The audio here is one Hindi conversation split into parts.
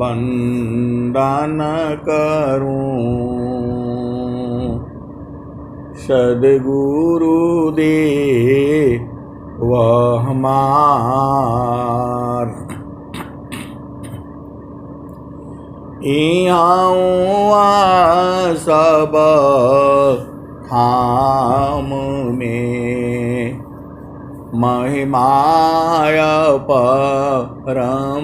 वंदन करूं सद्गुरुदेव हमार। यहाँ सब धाम में महिमाय परम्पार।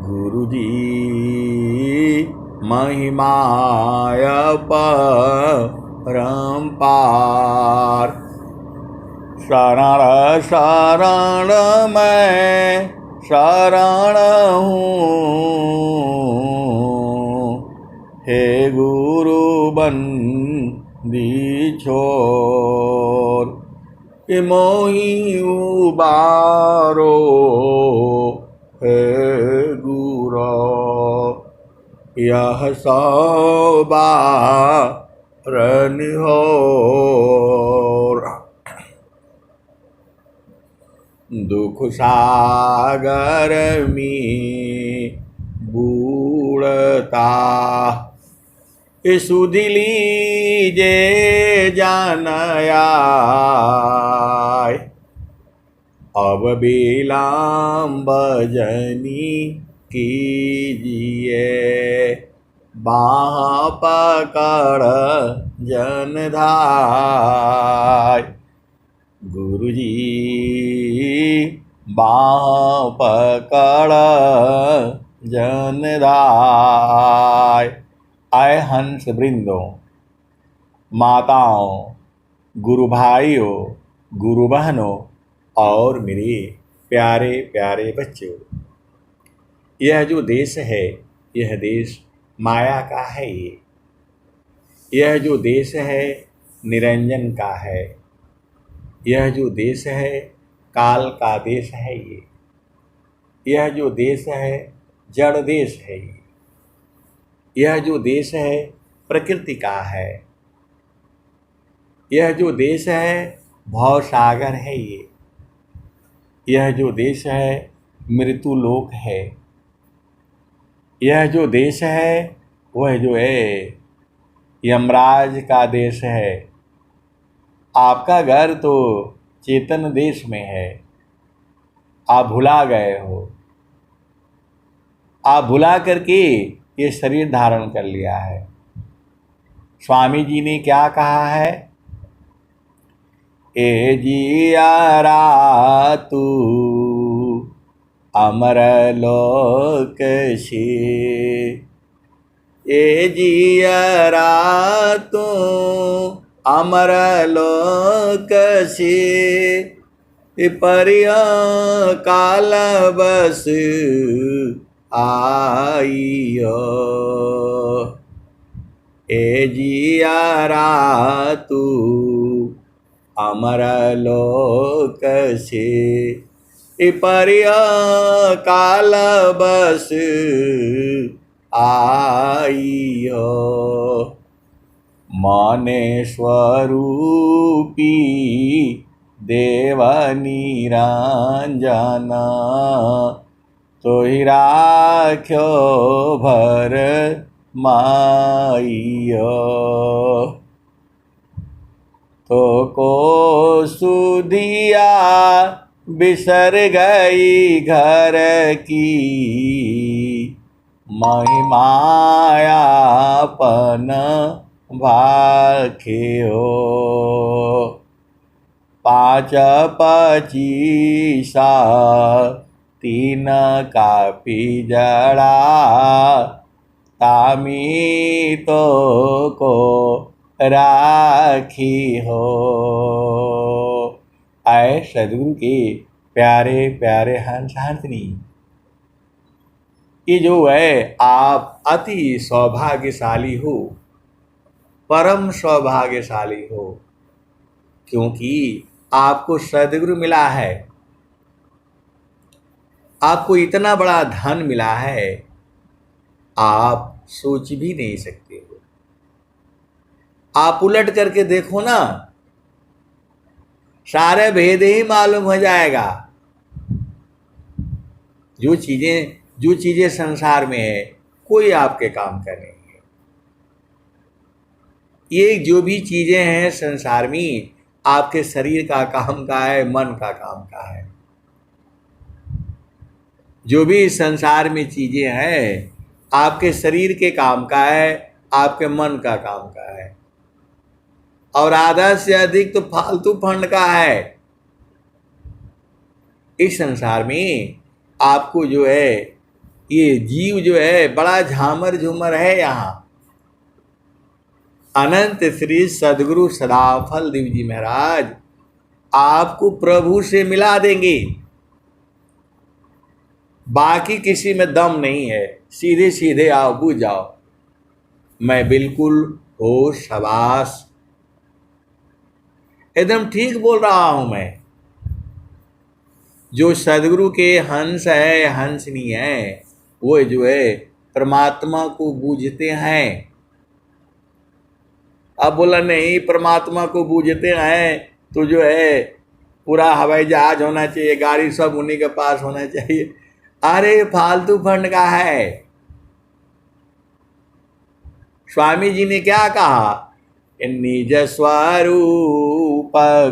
गुरुजी महिमाय परम्पार। शरण शरण मैं शरण हूँ, हे गुरु बंदी छोर। मोहि उबारो हे गुरु, यह सौबारन हो। दुख सागर में बूढ़ता सुध लीजे जानयाय। अब विलंब जनी कीजिए, बाह पकड़ जनधाय। गुरुजी बाह पकड़ जनधाय। आए हंस वृंदों, माताओं, गुरु भाइयों, गुरु बहनों और मेरे प्यारे प्यारे बच्चों, यह जो देश है, यह देश माया का है। यह जो देश है निरंजन का है। यह जो देश है काल का देश है। यह जो देश है जड़ देश है। यह जो देश है प्रकृति का है। यह जो देश है भव सागर है। यह जो देश है मृत्यु लोक है। यह जो देश है वह जो है यमराज का देश है। आपका घर तो चेतन देश में है, आप भुला गए हो। आप भुला करके ये शरीर धारण कर लिया है। स्वामी जी ने क्या कहा है? ए जियारा तू अमर लोक से, ए जियारा तू अमर लोक से, परिया काल बस आइयो। ए जियारा तू अमर लोक से, परिया काल बस आइयो। माने स्वरूपी देव निरंजना, तो ही राख्यो भर माइयो। तो को सुधिया बिसर गई घर की, महिमायापन भाख्यो। 5 25 3 कापी जड़ा, तामी तो को राखी हो। आए सदगुरु के प्यारे प्यारे हंस हंसनी, ये जो है आप अति सौभाग्यशाली हो, परम सौभाग्यशाली हो, क्योंकि आपको सद्गुरु मिला है। आपको इतना बड़ा धन मिला है, आप सोच भी नहीं सकते हो। आप उलट करके देखो ना, सारे भेद ही मालूम हो जाएगा। जो चीजें संसार में है कोई आपके काम का नहीं है। ये जो भी चीजें हैं संसार में आपके शरीर का काम का है, मन का काम का है। जो भी संसार में चीजें हैं आपके शरीर के काम का है, आपके मन का काम का है, और आधा से अधिक तो फालतू फंड का है। इस संसार में आपको जो है ये जीव जो है बड़ा झामर झूमर है। यहाँ अनंत श्री सदगुरु सदाफल देव जी महाराज आपको प्रभु से मिला देंगे। बाकी किसी में दम नहीं है, सीधे सीधे आओ, बुझ जाओ, मैं बिल्कुल होश हवास एकदम ठीक बोल रहा हूं मैं। जो सदगुरु के हंस है, हंसनी है, वो जो है परमात्मा को बूझते हैं। अब बोला नहीं परमात्मा को बूझते हैं तो जो है पूरा हवाई जहाज होना चाहिए, गाड़ी सब उन्हीं के पास होना चाहिए। अरे फालतू फंड का है। स्वामी जी ने क्या कहा, निज स्वरूप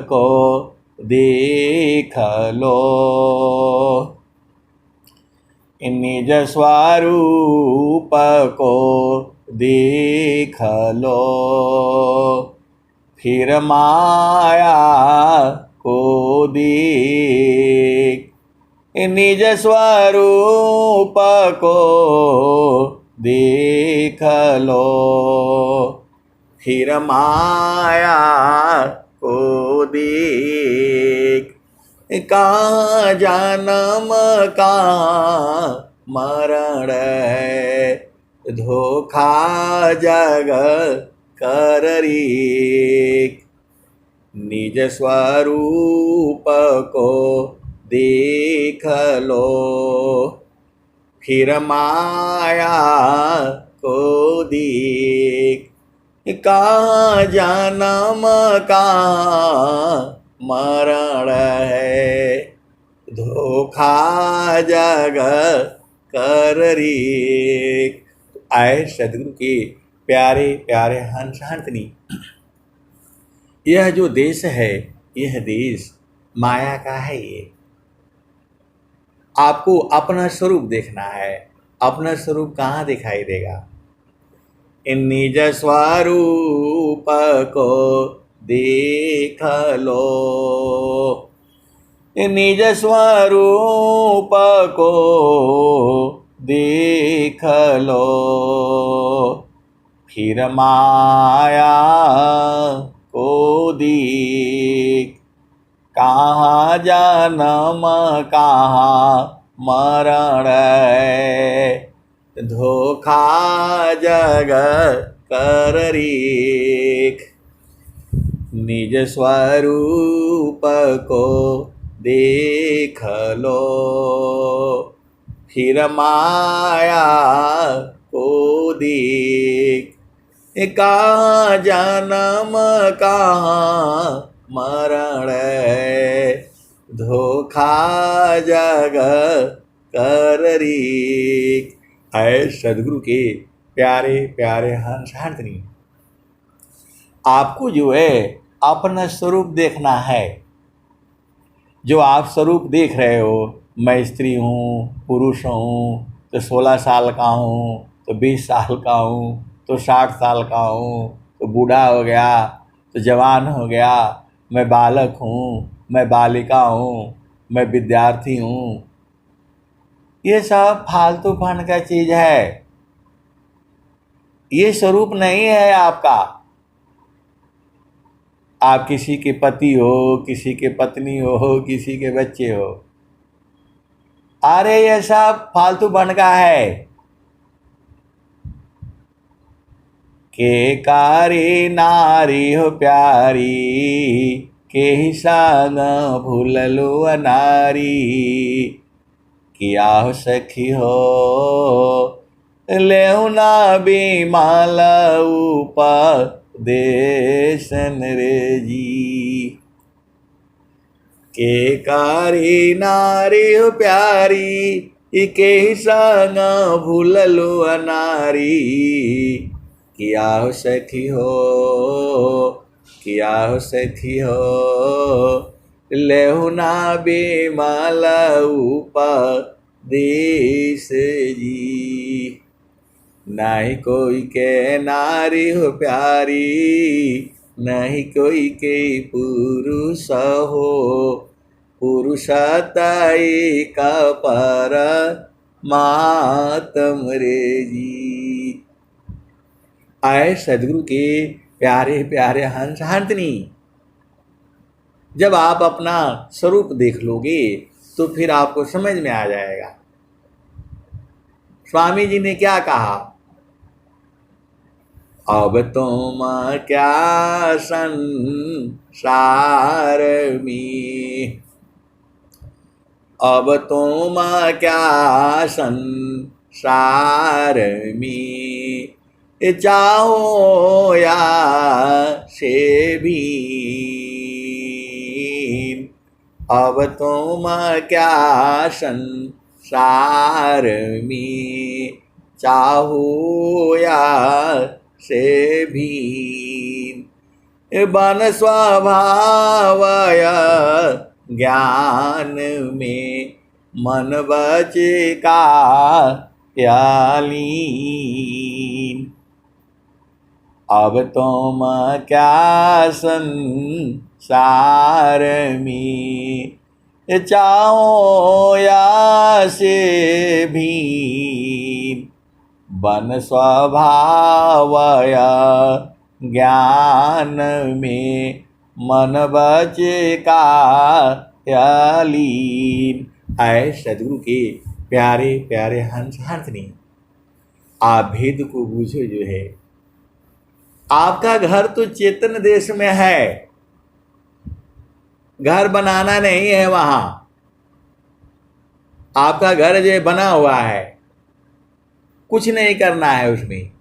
को देख लो, निज स्वरूप को देख लो, फिर माया को देख। निज स्वरूप को देख लो, फिर माया को देख। कहाँ जन्म कहाँ मरण है, धोखा जग कर रीक। निज स्वरूप को देख लो, फिर माया को देख। कहाँ जन्म कहाँ मरण है, धोखा जग कर रीक। आए सदगुरु के प्यारे प्यारे हंस हंसनी, यह जो देश है यह देश माया का है। ये आपको अपना स्वरूप देखना है। अपना स्वरूप कहाँ दिखाई देगा? निज स्वरूप को देख लो, निज स्वरूप को देख लो, फिर माया को देख। कहाँ जन्म कहाँ मरण है, धोखा जग कर रीख। निज स्वरूप को देख लो, फिर माया को देख। कहाँ जन्म कहाँ मरण है, धोखा जग कर रीख। है सदगुरु के प्यारे प्यारे हंस हंसनी, आपको जो है अपना स्वरूप देखना है। जो आप स्वरूप देख रहे हो, मैं स्त्री हूँ, पुरुष हूँ, तो 16 साल का हूँ, तो 20 साल का हूँ, तो 60 साल का हूँ, तो बूढ़ा हो गया, तो जवान हो गया, मैं बालक हूँ, मैं बालिका हूँ, मैं विद्यार्थी हूँ। ये सब फालतू फन का चीज है। ये स्वरूप नहीं है आपका। आप किसी के पति हो, किसी के पत्नी हो, किसी के बच्चे हो, अरे ये सब फालतू बन का है। के कारी नारी हो प्यारी, के ही संग भूललो अनारी। किया हो सखी हो लेहुना बीमाल उपदेशन रे जी। के कारी नारी हो प्यारी, इके संग भूललो अनारी। किया हो सखी हो, किया हो सखी हो, लेहु ना बेमाल उपदेश जी। नहीं कोई के नारी हो प्यारी, नहीं कोई के पुरुष हो, पुरुषताई का पर मातम रे जी। आए सदगुरु के प्यारे प्यारे हंस हंतनी, जब आप अपना स्वरूप देख लोगे तो फिर आपको समझ में आ जाएगा। स्वामी जी ने क्या कहा, अब तुम क्या संसार में, अब तुम क्या संसार में, चाहो या से भी, अब तुम क्या संसार में, चाहो या से भी। बन स्वभावय ज्ञान में, मन बचे का लीन। अब तुम क्या संसार में, चाहो या से भी। बन स्वभावय ज्ञान में, मन बचे का लीन। आए सदगुरु के प्यारे प्यारे हंस हंसनी, आप भेद को बूझो जो है। आपका घर तो चेतन देश में है, घर बनाना नहीं है वहां। आपका घर जो बना हुआ है, कुछ नहीं करना है उसमें।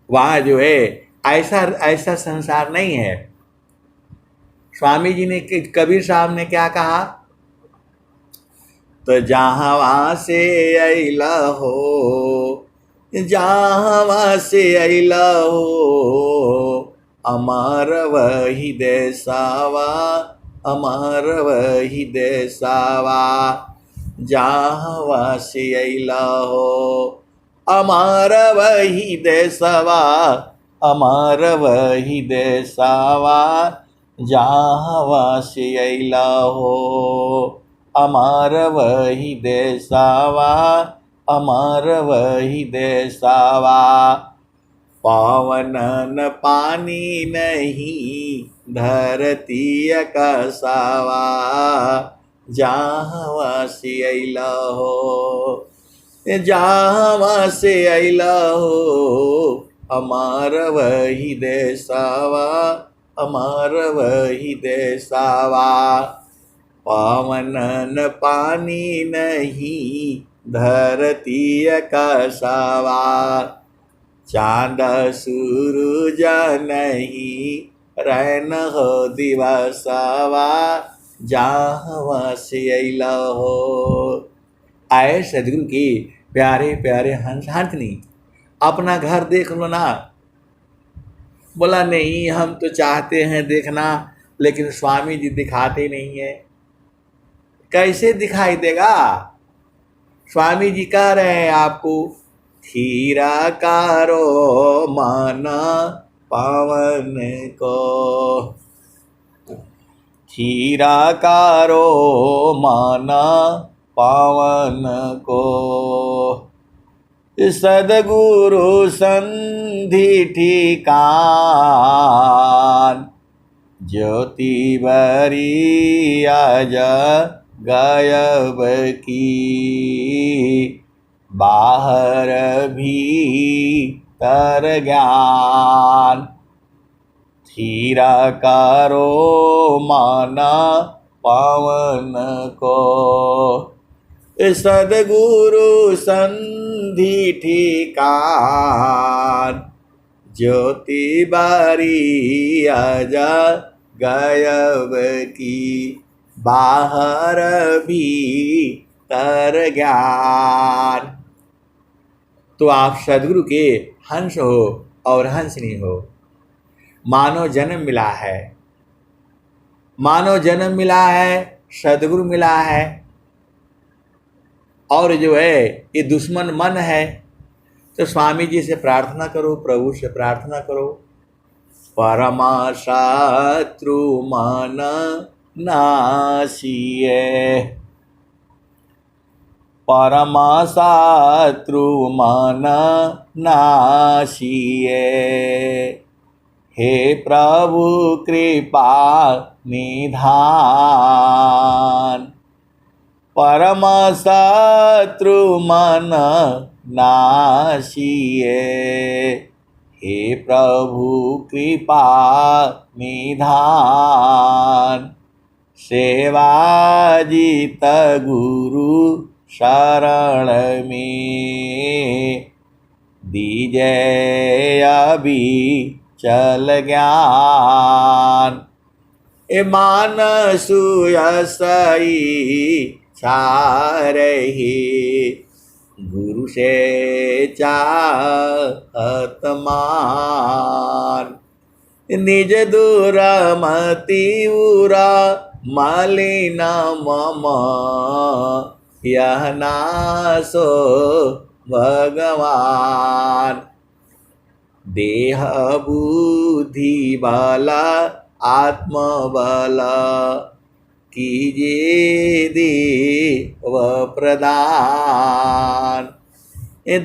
वहां जो है ऐसा ऐसा संसार नहीं है। स्वामी जी ने, कबीर साहब ने क्या कहा, तो जहां वहां से अइला हो, जहां वहां से अइला हो, अमर वही देसावा, अमर वही देसावा। जहां वहां से अइला हो, अमर वही देसावा, अमर वही देसावा। जहां वहां से अइला हो, अमर वही देसावा, अमर वही देसावा। पावन पानी नहीं धरती आकाशवा, जहाँ से अइला हो, जहाँ से अइला हो, हमार वही देसावा, हमार वही देसावा। पावन पानी नहीं धरती आकाशवा, चांद सूरज नहीं रैन हो दिवसवा, जहाँ से अइला हो। आए सदगुरु की प्यारे प्यारे हंस हंसनी, अपना घर देख लो ना। बोला नहीं, हम तो चाहते हैं देखना, लेकिन स्वामी जी दिखाते नहीं है। कैसे दिखाई देगा? स्वामी जी कह रहे हैं आपको, थीरा कारो माना पावन को, थीरा कारो माना पावन को। सदगुरु संधि ठिकान, ज्योति बरी आज गायब की, बाहर भीतर ज्ञान। थीरा कारो माना पावन को, सदगुरु संधि ठिकान, ज्योति बारी आजा गयवती बाहर भीतर ज्ञान। तो आप सदगुरु के हंस हो और हंसनी हो। मानव जन्म मिला है, मानव जन्म मिला है, सदगुरु मिला है, और जो है ये दुश्मन मन है। तो स्वामी जी से प्रार्थना करो, प्रभु से प्रार्थना करो, परमा शत्रु मन नासिए, परमा शत्रु मन नासिए, हे प्रभु कृपा निधान। परम शत्रु मन नासिए, हे प्रभु कृपा निधान। सेवा जित गुरु शरण में, दीजे अभी चल ज्ञान। ए मानसु यसई चारही, गुरु से चाहत मान। निज दुरमति उरा मलिन मम, यह नासो भगवान। देह बुद्धि बला आत्मबल, कीजिए देव प्रदान।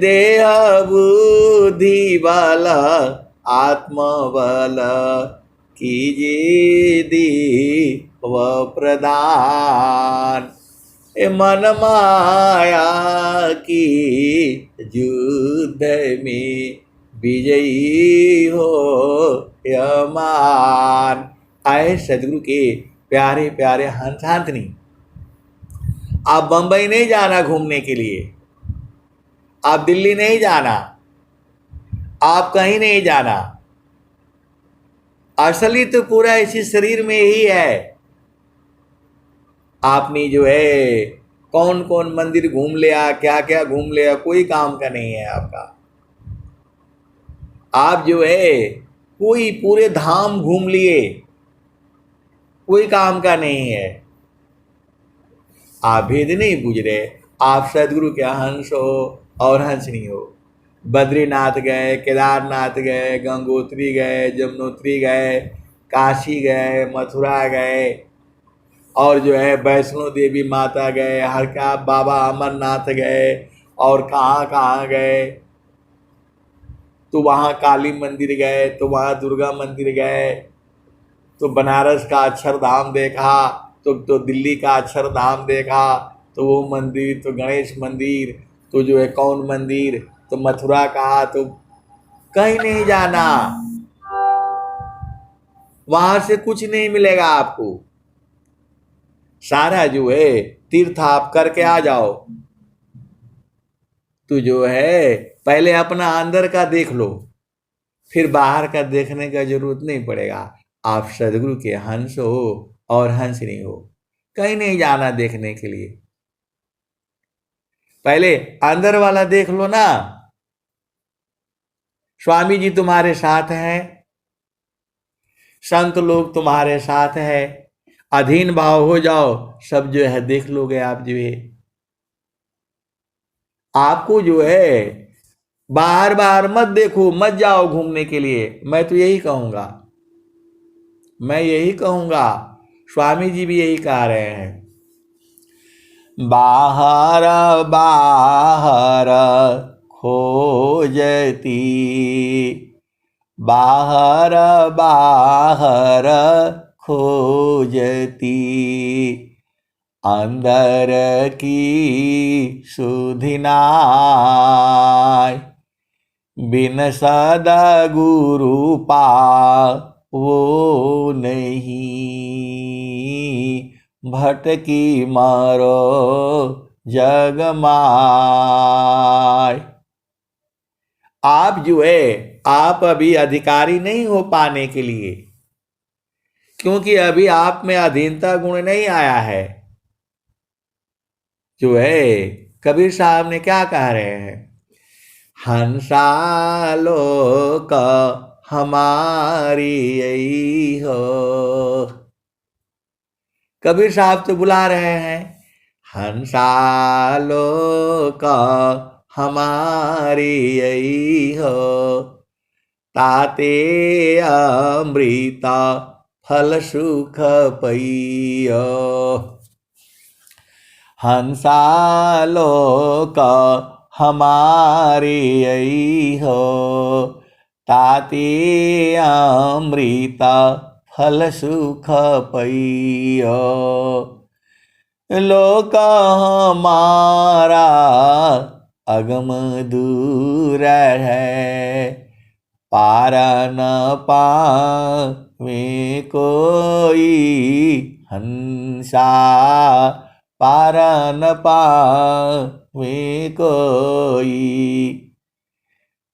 देह बुद्धि बल आत्मबल, कीजिए देव प्रदान। मन माया की युद्ध में, विजयी हो यमान। आए सदगुरु के प्यारे प्यारे हंसांतनी, आप बंबई नहीं जाना घूमने के लिए, आप दिल्ली नहीं जाना, आप कहीं नहीं जाना। असली तो पूरा इसी शरीर में ही है। आपने जो है कौन कौन मंदिर घूम लिया, क्या क्या घूम लिया, कोई काम का नहीं है आपका। आप जो है कोई पूरे धाम घूम लिए, कोई काम का नहीं है। आप भेद नहीं बूझ रहे। आप सदगुरु के हंस हो और हंसनी हो। बद्रीनाथ गए, केदारनाथ गए, गंगोत्री गए, जमुनोत्री गए, काशी गए, मथुरा गए, और जो है वैष्णो देवी माता गए, हर का बाबा अमरनाथ गए, और कहाँ कहाँ गए। तो वहाँ काली मंदिर गए, तो वहाँ दुर्गा मंदिर गए, तो बनारस का अक्षरधाम देखा, तो दिल्ली का अक्षरधाम देखा, तो वो मंदिर, तो गणेश मंदिर, तो जो है कौन मंदिर, तो मथुरा कहा, तो कहीं नहीं जाना। वहां से कुछ नहीं मिलेगा आपको। सारा जो है तीर्थ आप करके आ जाओ। तो जो है पहले अपना अंदर का देख लो, फिर बाहर का देखने का जरूरत नहीं पड़ेगा। आप सदगुरु के हंस हो और हंसनी हो, कहीं नहीं जाना देखने के लिए। पहले अंदर वाला देख लो ना। स्वामी जी तुम्हारे साथ हैं, संत लोग तुम्हारे साथ है। अधीन भाव हो जाओ, सब जो है देख लोगे आप। जो है आपको जो है बाहर बाहर मत देखो, मत जाओ घूमने के लिए। मैं तो यही कहूंगा, मैं यही कहूंगा, स्वामी जी भी यही कह रहे हैं। बाहर बाहर खोजती, बाहर बाहर खोजती, अंदर की सुधिनाय। बिन सदा गुरु पा वो नहीं, भटकी मारो जग माय। आप जो है आप अभी अधिकारी नहीं हो पाने के लिए, क्योंकि अभी आप में अधीनता गुण नहीं आया है। जो है कबीर साहब ने क्या कह रहे हैं, हंसालोक हमारी यही हो। कबीर साहब तो बुला रहे हैं, हंसालोक हमारी यही हो, ताते अमृता फल सुख पइयो। हंसालोक हमारी यही हो, ताते अमृता फल सुख पइयो। लोक हमारा अगम दूर है, पार न पावे कोई, हंसा पार न पावे कोई।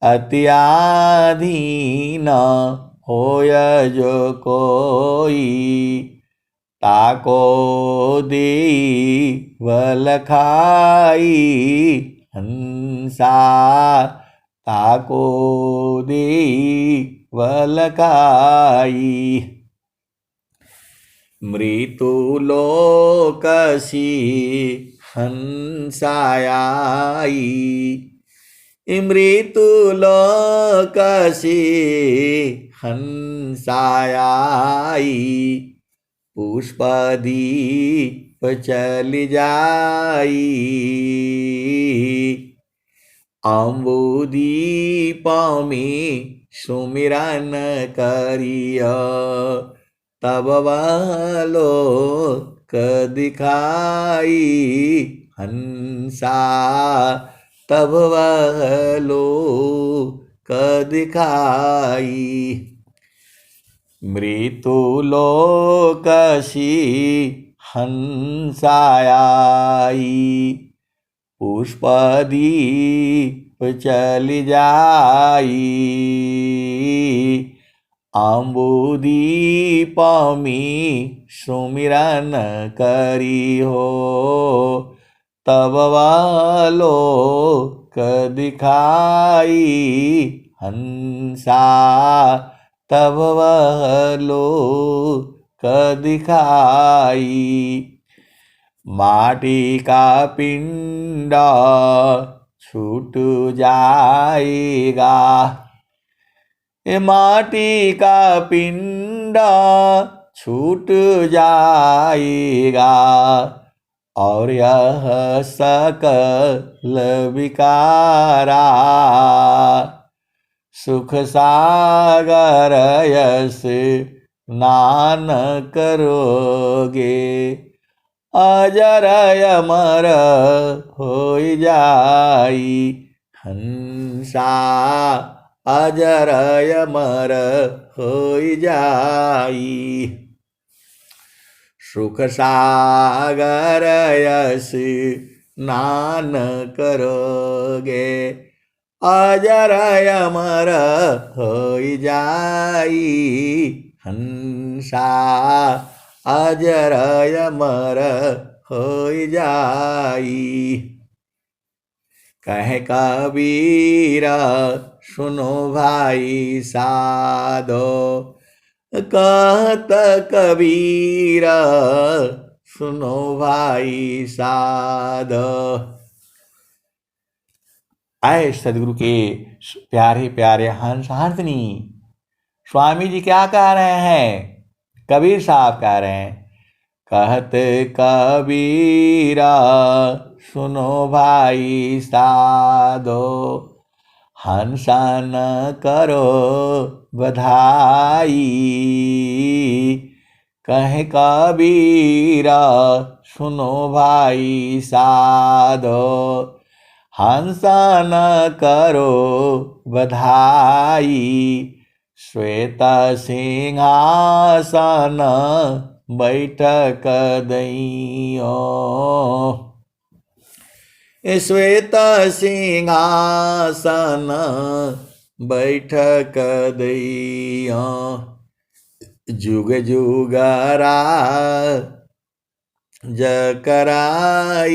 अत्याधीन होय जो कोई, ताको देई वलखाई, हंसा ताको देई वलखाई। मृत्यु लोकसी हंसायाई, मृत्यु लोकसी हंसायाई। पुष्पदीप चल जाई, अम्बुदीप में सुमिरन करिया, तब वह लोक दिखाई, हंसा तब वह लोक दिखाई। मृत्यु लोकसी हंसायाई, पुष्पदीप चल जाई, अम्बुदीप में सुमिरन करी हो, तब वह लोक दिखाई, हंसा तब वह लोक दिखाई। माटी का पिंड छूट जाएगा, माटी का पिंड छूट जाएगा, और यह सकल विकारा सुख सागर यस स्नान करोगे, अजर अमर हो जाई, हंसा अजर अमर हो जाई। सुख सागर यस स्नान करोगे, अजर अमर हो जाई, हंसा अजर अमर हो जाई। कहे कबीर सुनो भाई साधो, कहत कबीर सुनो भाई साधो। आए सदगुरु के प्यारे प्यारे हंस हंसनी, स्वामी जी क्या कह रहे हैं, कबीर साहब कह रहे हैं, कहत कबीरा सुनो भाई साधो, हंसा न करो बधाई। कहे कबीरा सुनो भाई साधो, हंसा न करो बधाई। श्वेत सिंहासन बैठक दइयो, श्वेत सिंहासन बैठक दइयो। जुग जुगरा जकराई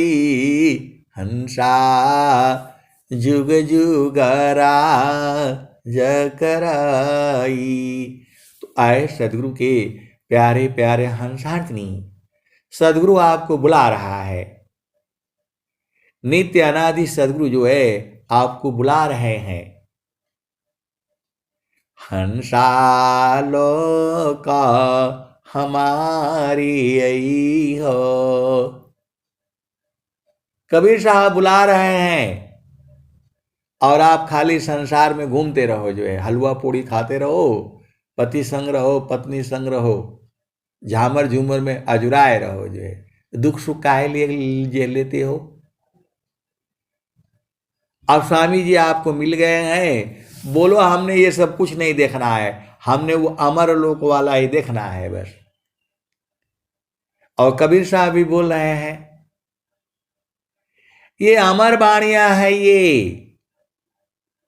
हंसा जुग जुगरा जकराई। तो आए सदगुरु के प्यारे प्यारे हंसांतनी, सदगुरु आपको बुला रहा है। नित्य अनादि सदगुरु जो है आपको बुला रहे हैं। हंसालो का हमारी आई हो। कबीर साहब बुला रहे हैं और आप खाली संसार में घूमते रहो, जो है हलवा पूड़ी खाते रहो, पति संग रहो, पत्नी संग रहो, झामर झूमर में अजुराए रहो, जो है दुख सुख काहे लिए लेते हो। अब स्वामी जी आपको मिल गए हैं, बोलो हमने ये सब कुछ नहीं देखना है, हमने वो अमर लोक वाला ही देखना है बस। और कबीर साहब भी बोल रहे हैं, ये अमर वाणियां है, ये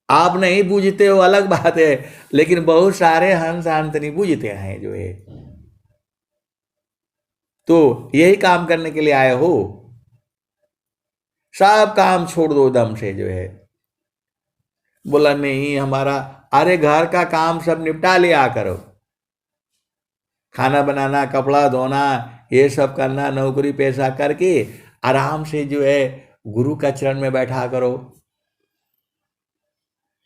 आप नहीं बूझते हो अलग बात है, लेकिन बहुत सारे हंस अंतनी बूझते हैं जो है। तो यही काम करने के लिए आए हो, सब काम छोड़ दो दम से, जो है बोला नहीं हमारा, अरे घर का काम सब निपटा लिया करो, खाना बनाना, कपड़ा धोना, ये सब करना, नौकरी पैसा करके आराम से जो है गुरु का चरण में बैठा करो।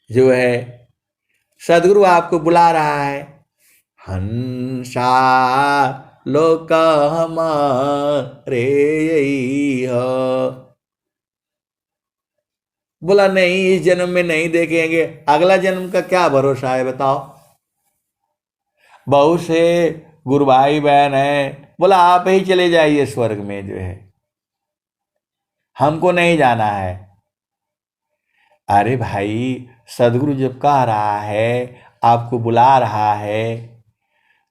जो है सदगुरु आपको बुला रहा है। हंसा लोक हमारे हो। बोला नहीं इस जन्म में नहीं देखेंगे, अगला जन्म का क्या भरोसा है बताओ। बहुत से गुरु भाई बहन है, बोला आप ही चले जाइए स्वर्ग में, जो है हमको नहीं जाना है। अरे भाई सदगुरु जब कह रहा है, आपको बुला रहा है,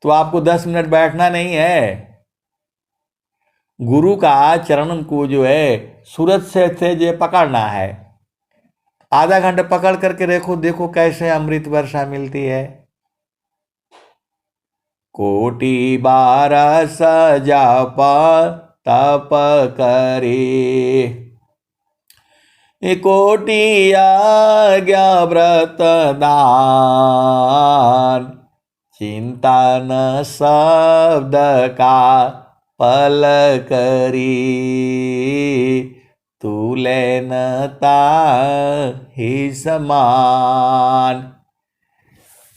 तो आपको 10 मिनट बैठना नहीं है। गुरु का चरण को जो है सूरज से जो पकड़ना है, आधा घंटा पकड़ करके देखो, देखो कैसे अमृत वर्षा मिलती है। कोटि बार सजाप तप करे, कोटि आज्ञा व्रत दान, चिंता न शब्द का पल करी, तुले न ताहि समान।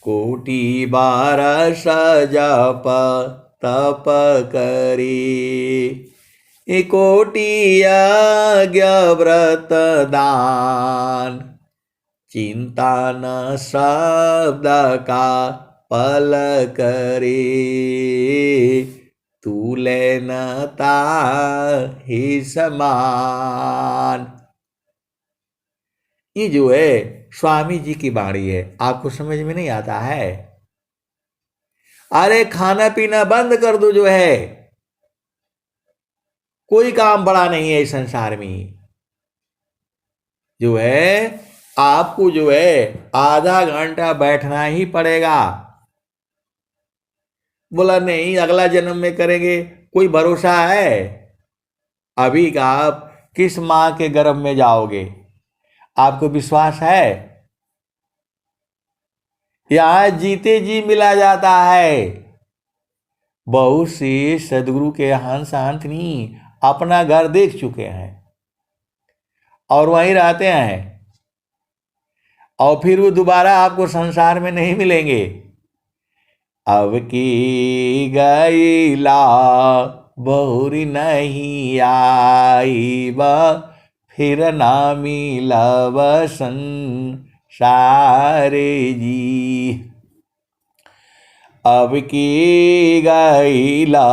कोटि बार सजप तप करी, कोटि आज्ञा व्रत दान, चिंता न शब्द का पल करे, तुले न ताहि समान। ये जो है स्वामी जी की वाणी है, आपको समझ में नहीं आता है। अरे खाना पीना बंद कर दो, जो है कोई काम बड़ा नहीं है इस संसार में। जो है आपको जो है आधा घंटा बैठना ही पड़ेगा। बोला नहीं अगला जन्म में करेंगे, कोई भरोसा है। अभी का आप किस माँ के गर्भ में जाओगे, आपको विश्वास है? यहां जीते जी मिला जाता है। बहुत से सदगुरु के हंस अंतनी अपना घर देख चुके हैं और वहीं रहते हैं, और फिर वो दोबारा आपको संसार में नहीं मिलेंगे। अब की गईला बहुरी नहीं आई बा, फिर ना मिलब संसारे जी। अब की गईला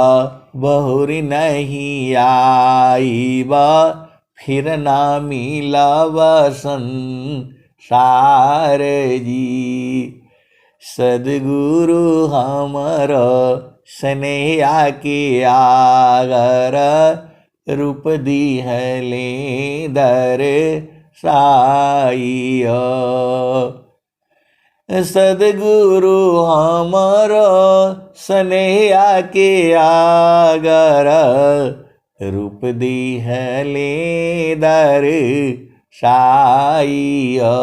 बहुरी नहीं आई बा, फिर ना मिलब संसार जी। सदगुरु हमर स्नेहा के आगर, रूप दिहले दर साइयो। सदगुरु हमरो स्नेहा के आगर रूप दिहले दर साइया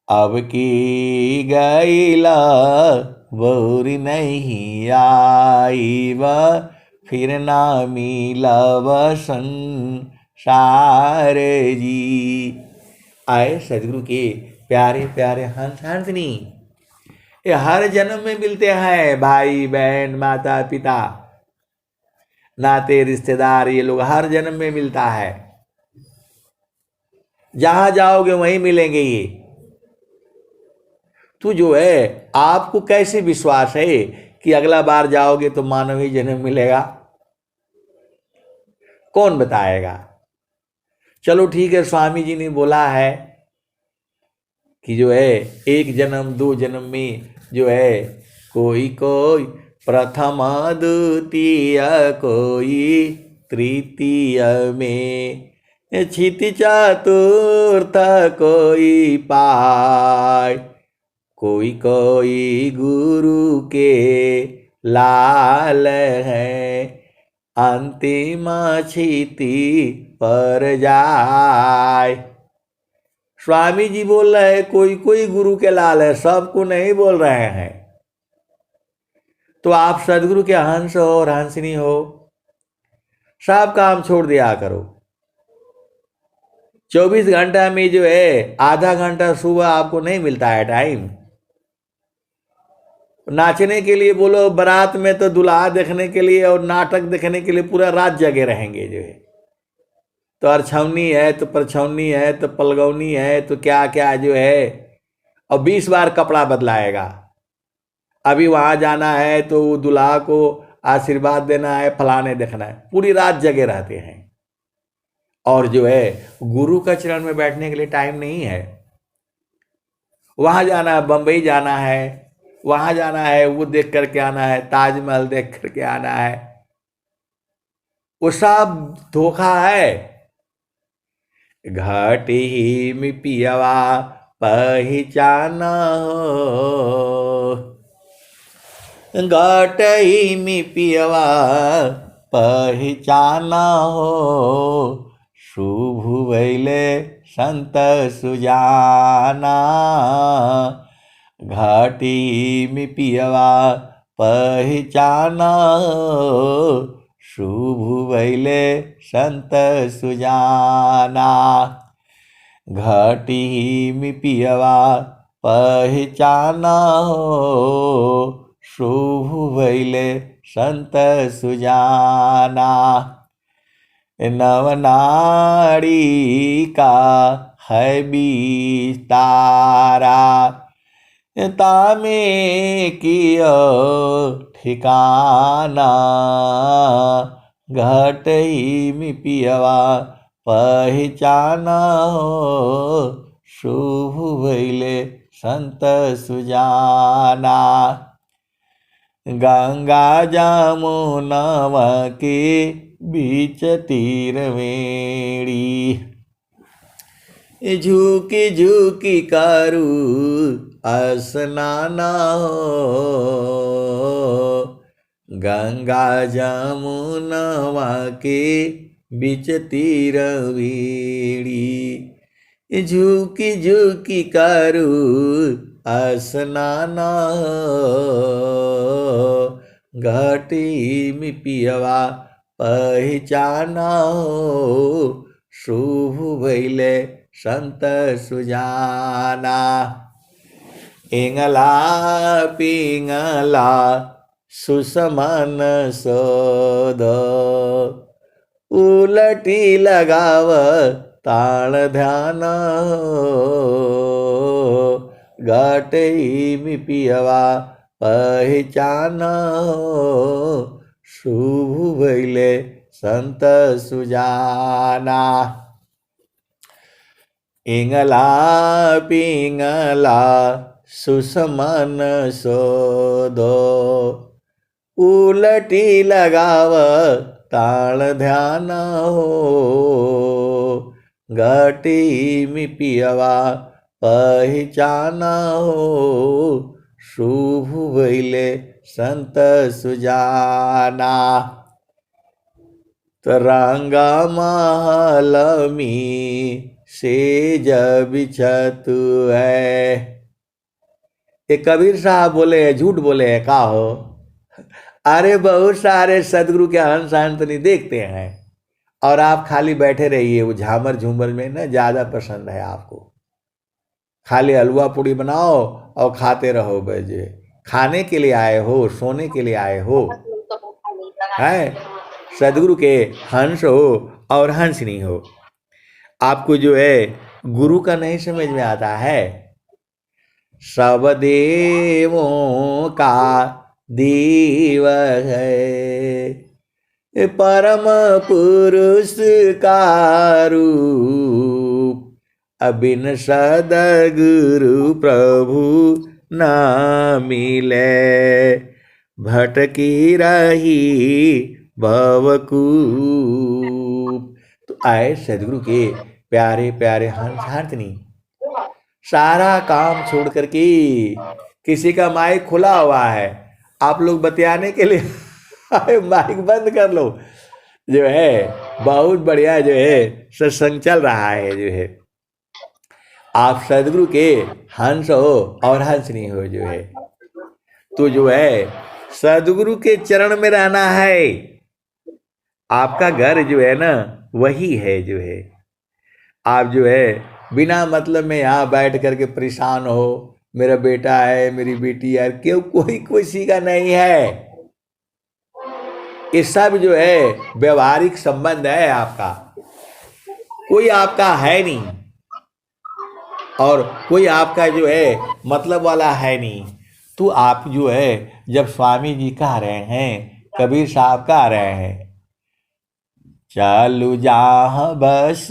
अब की गैला बौरी नहीं आईब फिर ना मिलब संसार जी। आए सदगुरु के प्यारे प्यारे हंस हंसनी, ये हर जन्म में मिलते हैं। भाई बहन माता पिता नाते रिश्तेदार ये लोग हर जन्म में मिलता है। जहां जाओगे वहीं मिलेंगे ये। तो जो है आपको कैसे विश्वास है कि अगला बार जाओगे तो मानव ही जन्म मिलेगा? कौन बताएगा? चलो ठीक है, स्वामी जी ने बोला है कि जो है एक जन्म दो जन्म में जो है कोई कोई प्रथम द्वितीय कोई तृतीय में क्षिति चतुर्थ कोई पाय कोई कोई गुरु के लाल है अंतिम क्षिति पर जाय। स्वामी जी बोल रहे हैं कोई कोई गुरु के लाल है, सबको नहीं बोल रहे हैं। तो आप सदगुरु के हंस हो और हंसनी हो, सब काम छोड़ दिया करो। 24 घंटा में जो है आधा घंटा सुबह आपको नहीं मिलता है टाइम। नाचने के लिए बोलो बारात में तो दुल्हा देखने के लिए और नाटक देखने के लिए पूरा रात जगे रहेंगे जो है। तो अरछौनी है तो परछौनी है तो पलगौनी है तो क्या क्या जो है, और 20 बार कपड़ा बदलाएगा। अभी वहां जाना है तो दुल्हा को आशीर्वाद देना है, फलाने देखना है, पूरी रात जगे रहते हैं। और जो है गुरु का चरण में बैठने के लिए टाइम नहीं है। वहां जाना है, बंबई जाना है, वहां जाना है, वो देख करके आना है, ताजमहल देख करके आना है। वो सब धोखा है। घाटी में पियवा पहचाना हो, घाटी में पियवा पहचाना हो, शुभ भैले संत सुजाना। घाटी में पियवा पहचाना हो, शुभ भैले संत सुजाना। घाटी में पियवा पहचाना हो, शुभ भैले संत सुजाना। नवनाड़ी का है विस्तारा, तामे कियो ठिकाना। घाटी में पियवा पहचाना हो, शुभ भैले संत सुजाना। गंगा जमुनवा के बीच तीर मेरी, झुकी झुकी करू स्नाना हो। गंगा जमुनवा के बीच तीर वेड़ी, झुकी झुकी करू स्नाना हो। घाटी में पियवा पहचाना हो, शुभ भैले संत सुजाना। इंगला पिंगला सुसमन सोध, उलटी लगाव ताल ध्यान हो। घाटी में पियवा पहचाना हो, शुभ भैले संत सुजाना। इंगला पिंगला सुसमन सोधो, उलटी लगाव ताल ध्यान हो। घाटी में पियवा पहचाना हो, शुभ भइले संत सुजाना। तो रंगा महल में सेज बिछतु है। ये कबीर साहब बोले हैं, झूठ बोले हैं का हो? अरे बहुत सारे सदगुरु के हंस हंस नहीं देखते हैं, और आप खाली बैठे रहिए। वो झामर झूमर में ना ज्यादा पसंद है आपको। खाली हलवा पूड़ी बनाओ और खाते रहो। बजे खाने के लिए आए हो, सोने के लिए आए हो? है सदगुरु के हंस हो और हंस नहीं हो। आपको जो है गुरु का नहीं समझ में आता है। सब देवों का देव है, परम पुरुष का रूप। अबिन सदगुरु प्रभु न मिले, भटकी रही भवकूप। तो आए सदगुरु के प्यारे प्यारे हंस हंसनी, सारा काम छोड़ करके। किसी का माइक खुला हुआ है, आप लोग बतियाने के लिए माइक बंद कर लो। जो है बहुत बढ़िया जो है सत्संग चल रहा है। जो है आप सदगुरु के हंस हो और हंस नहीं हो। जो है तो जो है सदगुरु के चरण में रहना है। आपका घर जो है ना वही है। जो है आप जो है बिना मतलब में यहाँ बैठ करके परेशान हो, मेरा बेटा है, मेरी बेटी है, क्यों? कोई किसी का नहीं है। ये सब जो है व्यवहारिक संबंध है आपका, कोई आपका है नहीं, और कोई आपका जो है मतलब वाला है नहीं। तो आप जो है जब स्वामी जी कह रहे हैं, कबीर साहब कह रहे हैं, चालू जहाँ बस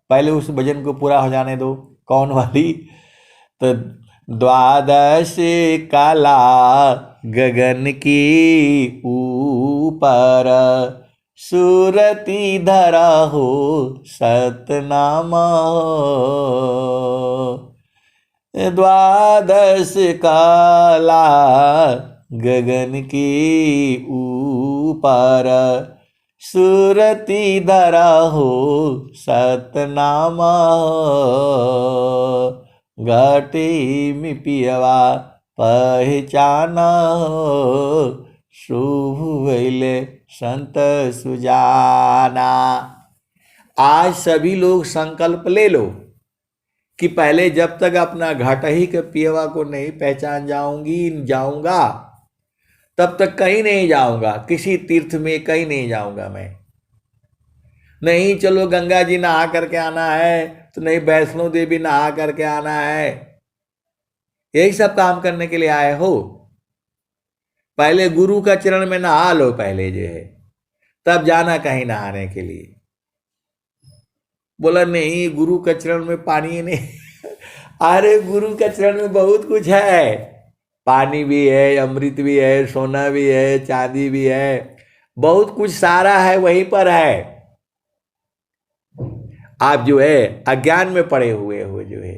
पहले उस भजन को पूरा हो जाने दो। कौन वाली? तो द्वादश काला गगन की ऊपर, सूरती धरा हो सतनामा हो। द्वादश काला गगन की ऊपर, सूरती धरा हो सतनामा हो। घाटी में पियवा पहचाना हो, शुभ भइले संत सुजाना। आज सभी लोग संकल्प ले लो कि पहले जब तक अपना घाटही के पियवा को नहीं पहचान जाऊंगा तब तक कहीं नहीं जाऊंगा, किसी तीर्थ में कहीं नहीं जाऊंगा मैं। नहीं चलो गंगा जी नहा करके आना है, तो नहीं वैष्णो देवी नहा करके आना है। यही सब काम करने के लिए आए हो? पहले गुरु का चरण में नहा लो पहले जो है, तब जाना कहीं नहाने के लिए। बोला नहीं गुरु का चरण में पानी नहीं अरे गुरु का चरण में बहुत कुछ है, पानी भी है, अमृत भी है, सोना भी है, चांदी भी है, बहुत कुछ सारा है, वहीं पर है। आप जो है अज्ञान में पड़े हुए हो। जो है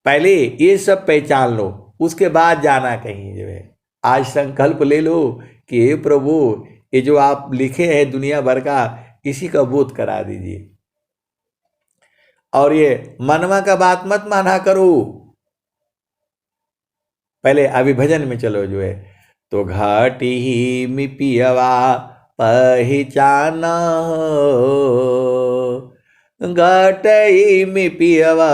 पहले ये सब पहचान लो, उसके बाद जाना कहीं। जो है आज संकल्प ले लो कि हे प्रभु, ये जो आप लिखे हैं दुनिया भर का, इसी का बोध करा दीजिए। और ये मनवा का बात मत माना करो। पहले अभी भजन में चलो। जो है तो घाटी ही में पियवा पहचाना हो, घाटी में पियवा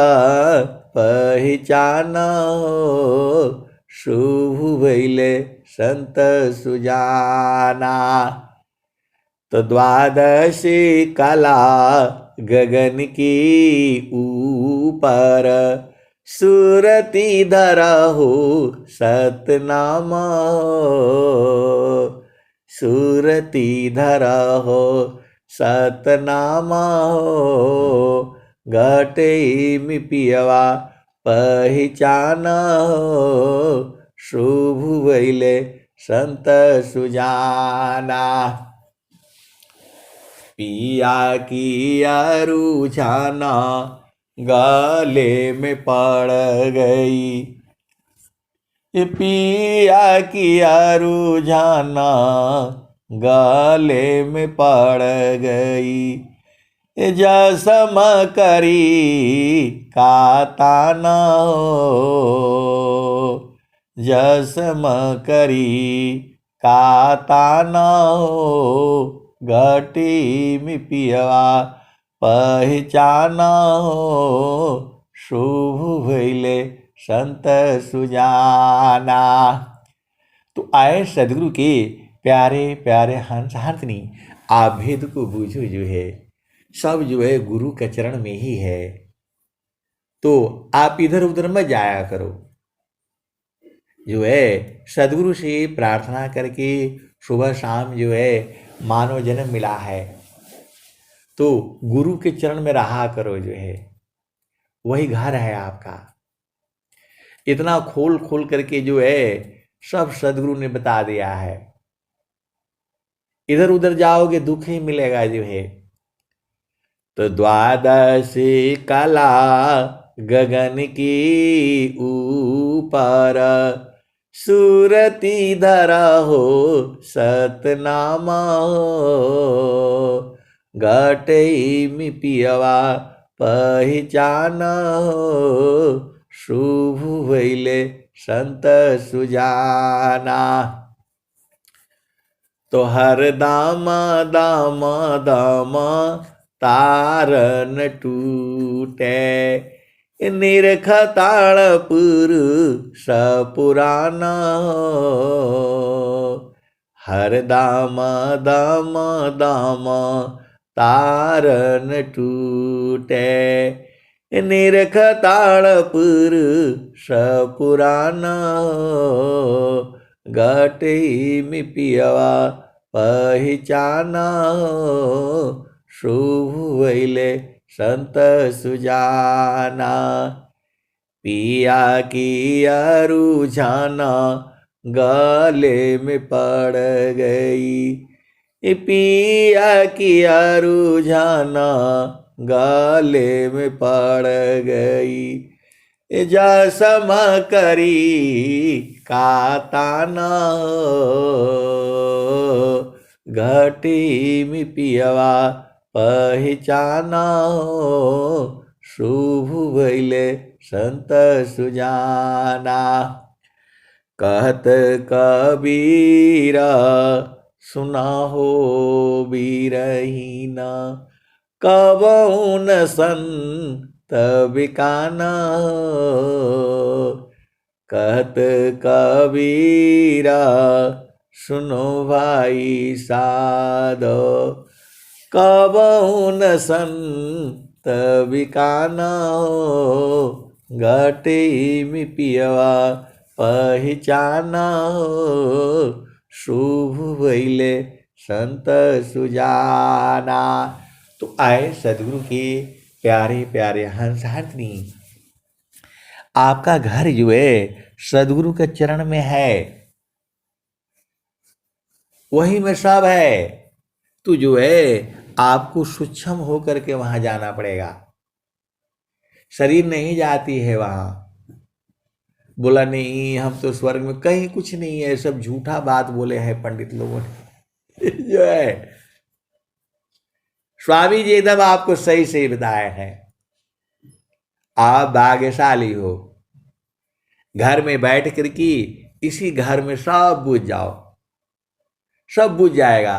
पहचाना हो, शुभ भइले संत सुजाना। तो द्वादशी कला गगन की ऊपर, सूरती धरा हो सतनामा हो, सूरती धरा हो सतनामा हो। घाटे में पियवा पहचाना हो, शुभ भइले संत सुजाना। पिया की रुझाना गले में पड़ गई, पिया किया रुझाना गले में पड़ गई, जसम करी काताना हो, जसम करी काताना हो, घटी में पियवा पहचाना हो, शुभ भइले संत सुजाना। तो आए सदगुरु के प्यारे प्यारे हंस हंसनी, आप भेद को बूझो, जो है सब जो है गुरु के चरण में ही है। तो आप इधर उधर मत जाया करो, जो है सदगुरु से प्रार्थना करके सुबह शाम जो है मानव जन्म मिला है, तो गुरु के चरण में रहा करो, जो है वही घर है आपका। इतना खोल खोल करके जो है सब सदगुरु ने बता दिया है। इधर उधर जाओगे दुख ही मिलेगा, जो है। तो द्वादशी कला गगन की ऊपर, सूरती धरा हो सतनामा हो, घटई में पियवा पहचाना हो, शुभ भइले संत सुजाना। तो हर दामा दामा दामा तारन टूटे, निरख ताड़पुर सपुराना हो, हर दामा दामा दामा तारन टूटे, निरख ताड़पुर सपुराना हो, घटी में पियवा पहचाना हो, शुभ भइले संत सुजाना। पिया की रुझाना गले में पड़ गई, पिया की रुझाना गले में पड़ गई, जसम करी काताना हो, घटी में पियवा पहचाना हो, शुभ भइले संत सुजाना। कहत कबीरा सुना हो बीरहीना, कबहु न संत बिकाना हो, कहत कबीरा सुनो भाई साधो, कबहु न संत बिकाना हो, घटी में पियवा पहचाना हो, शुभ भइले संत सुजाना। तो आए सदगुरु के प्यारे प्यारे हंस हंसनी, आपका घर जो है सदगुरु के चरण में है, वही में सब है। तो जो है आपको सूक्ष्म होकर के वहां जाना पड़ेगा, शरीर नहीं जाती है वहां। बोला नहीं हम तो स्वर्ग में, कहीं कुछ नहीं है, सब झूठा बात बोले हैं पंडित लोगों ने जो है स्वामी जी एकदम आपको सही सही बताए हैं। आप भाग्यशाली हो, घर में बैठ कर के इसी घर में सब बुझ जाओ, सब बुझ जाएगा।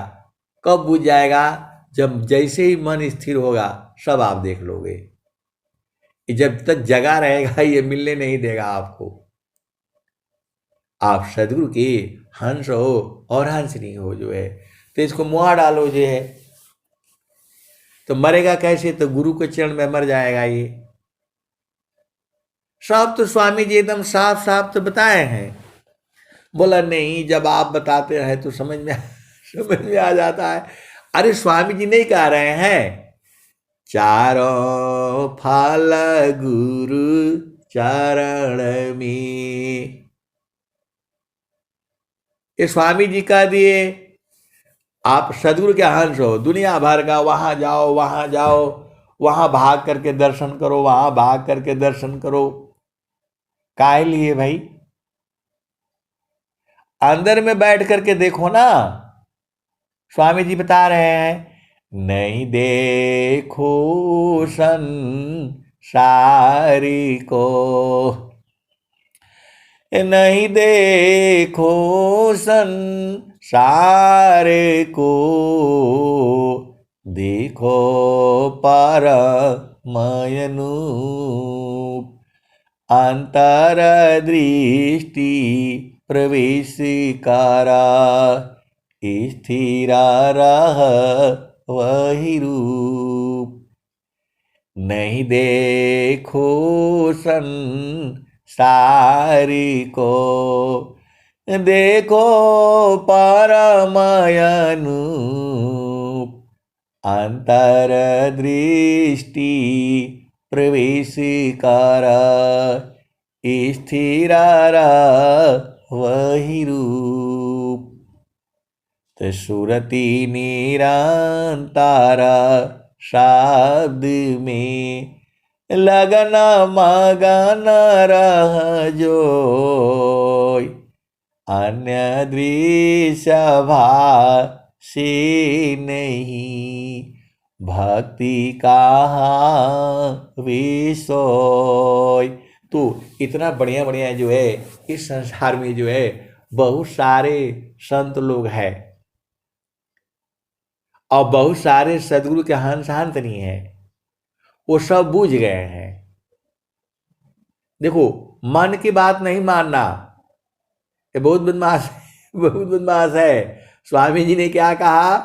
कब बुझ जाएगा? जब जैसे ही मन स्थिर होगा सब आप देख लोगे। जब तक जगा रहेगा ये मिलने नहीं देगा आपको। आप सदगुरु के हंस हो और हंसनी हो जो है, तो इसको मुआ डालो जो है। तो मरेगा कैसे? तो गुरु के चरण में मर जाएगा ये। सब तो स्वामी जी एकदम साफ साफ तो बताए हैं। बोला नहीं, जब आप बताते हैं तो समझ में आ जाता है। अरे स्वामी जी नहीं कह रहे हैं, चारों फल गुरु चरण में, ये स्वामी जी कह दिए। आप सदगुरु के हंस हो, दुनिया भर का वहां जाओ वहां जाओ, वहां भाग करके दर्शन करो, वहां भाग करके दर्शन करो। काहे लिए भाई? अंदर में बैठ करके देखो ना। स्वामी जी बता रहे हैं, नहीं देखो संसारी को, नहीं देखो संसार को, देखो परमयनूप, अंतर दृष्टि प्रवेश करा, स्थिरा रह वही रूप। नहीं देखो संसार को, देखो परमयनूप, अंतर दृष्टि प्रवेश कर, स्थिर वही रूप। तो सुरति निरंतर शब्द में, लगन मगन रह जोय, अन्य दृश्य भाषे नहीं, भक्ति कहाँ विषय। तो इतना बढ़िया बढ़िया जो है इस संसार में जो है बहुत सारे संत लोग हैं और बहुत सारे सदगुरु के हंस हंतनी है, वो सब बूझ गए हैं। देखो, मन की बात नहीं मानना, ये बहुत बदमाश बहुत बदमाश है। स्वामी जी ने क्या कहा?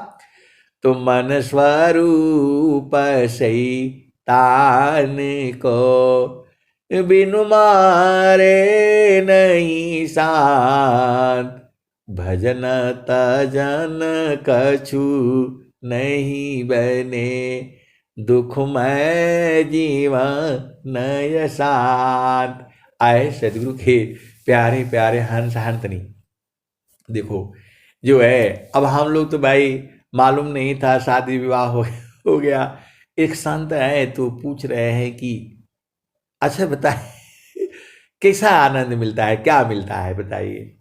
तो मन स्वरूप शैतान को, बिनु मारे नहीं शांत, भजन तजन कछु नहीं बने, दुखमय जीवन नय शांत। आए सदगुरु के प्यारे प्यारे हंस हंतनी। देखो जो है, अब हम लोग तो भाई मालूम नहीं था, शादी विवाह हो गया। एक संत है तो पूछ रहे हैं कि अच्छा बताइए कैसा आनंद मिलता है, क्या मिलता है बताइए।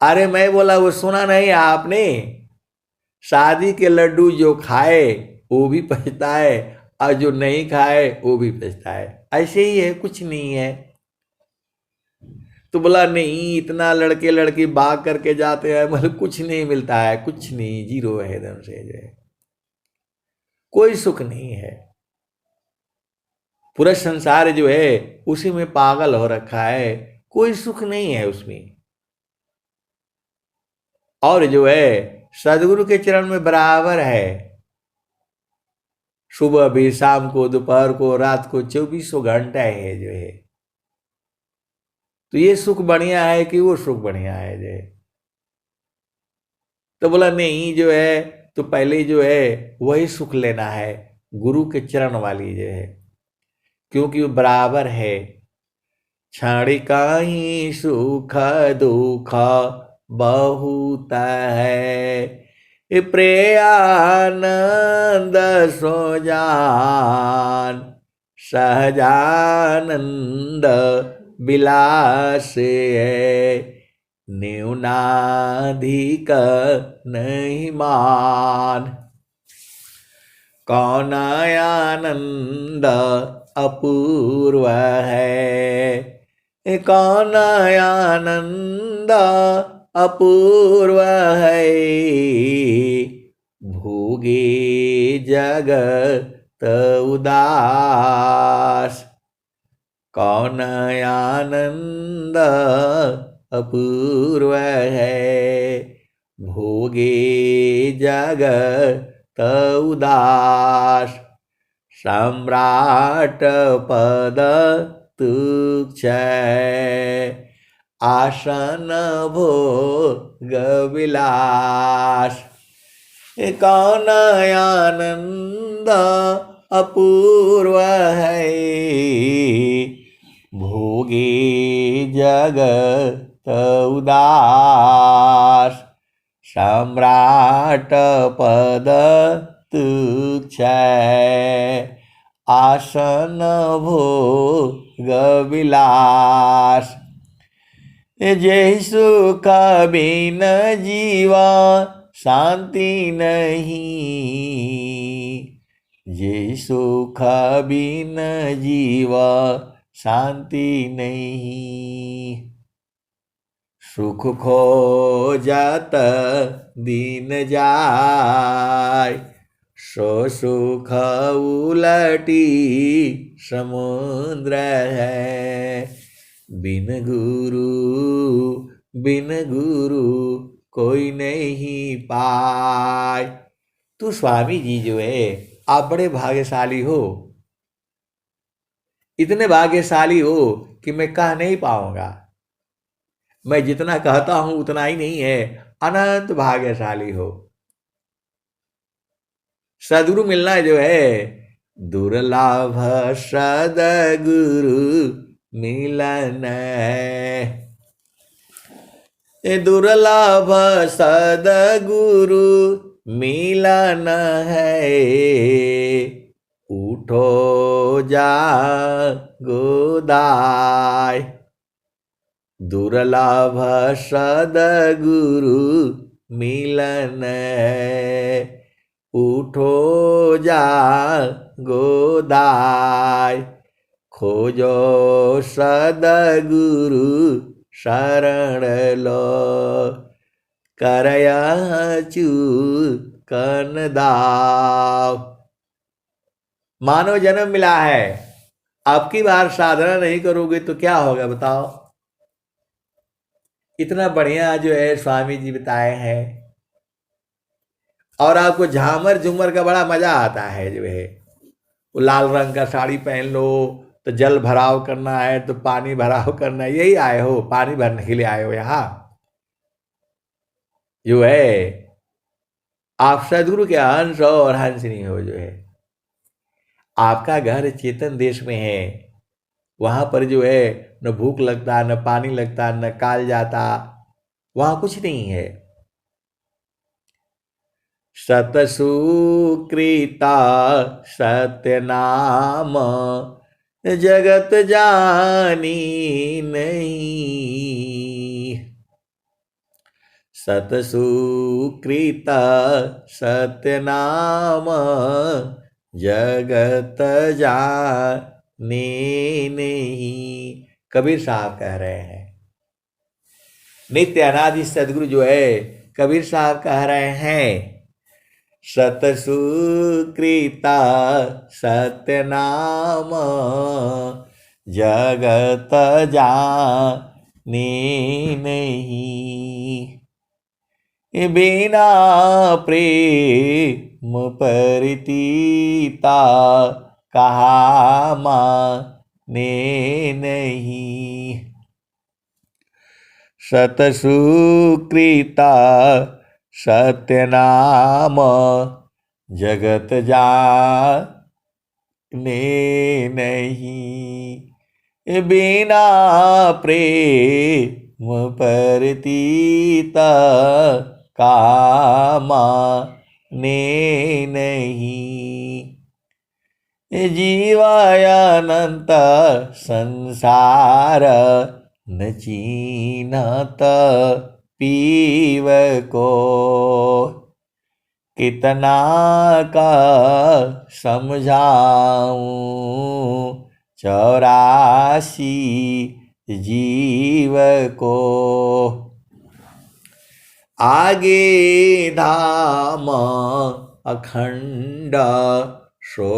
अरे मैं बोला, वो सुना नहीं आपने? शादी के लड्डू जो खाए वो भी पछताए, और जो नहीं खाए वो भी पछताए। ऐसे ही है, कुछ नहीं है। तो बोला नहीं, इतना लड़के लड़की भाग करके जाते हैं, मतलब कुछ नहीं मिलता है, कुछ नहीं, जीरो है एकदम से जो है, कोई सुख नहीं है। पूरा संसार जो है उसी में पागल हो रखा है, कोई सुख नहीं है उसमें। और जो है सदगुरु के चरण में बराबर है, सुबह भी, शाम को, दोपहर को, रात को, 24 घंटा है जो है। तो ये सुख बढ़िया है कि वो सुख बढ़िया है जो है? तो बोला नहीं, जो है तो पहले जो है वही सुख लेना है, गुरु के चरण वाली जो है, क्योंकि वो बराबर है। क्षणिका ही सुख दुख बहुत है, प्रेयानंद सो जान, सहजानंद विलास है, न्यूनाधिक नहीं मान। कौन आनंद अपूर्व है, कौन आनंद अपूर्व है, भोगे जगत उदास। कौन आनंद अपूर्व है, भोगे जगत उदास। सम्राट पद तुच्छ, आसन भोग विलास। कौन आनंद अपूर्व है, भोगे जगत उदास। सम्राट पद क्षय आसन भोग विलास। जय सुख बिन जीवा शांति नहीं, जय सुख बिन जीवा शांति नहीं। सुख खोजत दिन जाय, सो सुख उलटी समुद्र है। बिन गुरु कोई नहीं पाए। तो स्वामी जी जो है आप बड़े भाग्यशाली हो, इतने भाग्यशाली हो कि मैं कह नहीं पाऊंगा। मैं जितना कहता हूं उतना ही नहीं है, अनंत भाग्यशाली हो। सदगुरु मिलना जो है दुर्लभ, सदगुरु मिलन है। दुर्लभ सदगुरु मिलन है, उठो जागो दाय। दुर्लभ सदगुरु मिलन है, उठो जागो दाय। खोजो सदगुरु शरण लो, करया चूकन दाव। मानव जन्म मिला है, अब की बार साधना नहीं करोगे तो क्या होगा बताओ। इतना बढ़िया जो है स्वामी जी बताए हैं, और आपको झामर झूमर का बड़ा मजा आता है जो है। वो लाल रंग का साड़ी पहन लो, तो जल भराव करना है तो पानी भराव करना है, यही आए हो, पानी भरने के लिए आए हो यहाँ जो है। आप सदगुरु के अंश और हंसनी हो जो है। आपका घर चेतन देश में है, वहां पर जो है न भूख लगता, न पानी लगता, न काल जाता, वहां कुछ नहीं है। सतसुकृता सत्य नाम, जगत जानी नहीं। सतसुकृता सत्य नाम, जगत जाने नहीं। कबीर साहब कह रहे हैं, नित्य अनादि सदगुरु जो है कबीर साहब कह रहे हैं, सतसुकृता सत्य नाम, जगत जाने नहीं। बिना प्रेम परितीता, कहा माने नहीं। सतसुकृता सत्य नाम, जगत जाने नहीं। बिना प्रेम परितीता, कामा ने नहीं। जीवायानंत संसार, न चीनत पीव को। कितना का समझाऊं 84 जीव को। आगे धाम अखंड, सो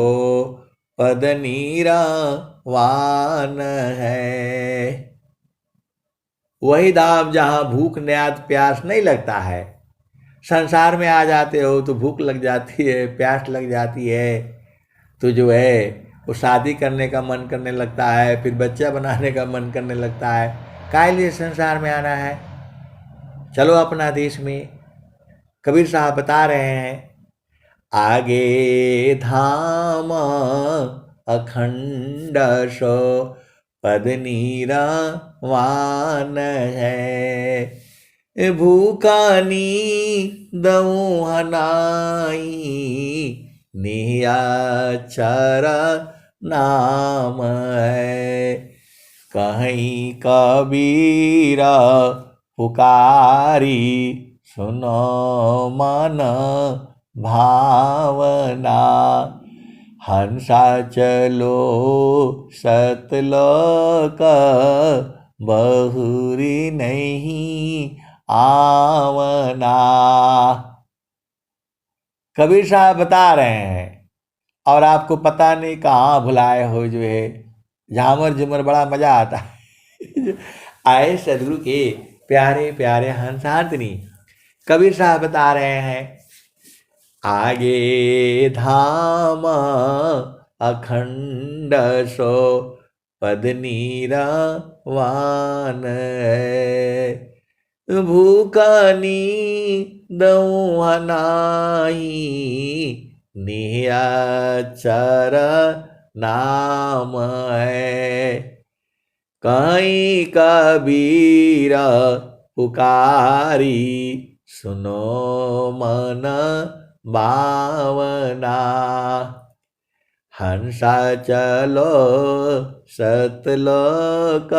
पद नीरावान है। वही धाम जहाँ भूख न्याद प्यास नहीं लगता है। संसार में आ जाते हो तो भूख लग जाती है, प्यास लग जाती है, तो जो है वो शादी करने का मन करने लगता है, फिर बच्चा बनाने का मन करने लगता है। काहे लिए संसार में आना है, चलो अपना देश में। कबीर साहब बता रहे हैं, आगे धाम अखंड, सो पद नीरावान है। भूखानी दऊं हनाई, नियाचर नाम है। कहीं कबीरा पुकारी, सुनो मन भावना। हंसा चलो सतलोक, बहुरी नहीं आवना। कबीर साहब बता रहे हैं और आपको पता नहीं कहाँ भुलाए हो जो है, झामर झूमर बड़ा मजा आता है। आए सदगुरु के प्यारे प्यारे हंसातनी। कबीर साहब बता रहे हैं, आगे धाम अखंड सो पद नीरवान है। भूखनी दऊं हनाई, नियाचर नाम है। कहीं कबीरा पुकारी, सुनो मन भावना। हंसा चलो सतलोक,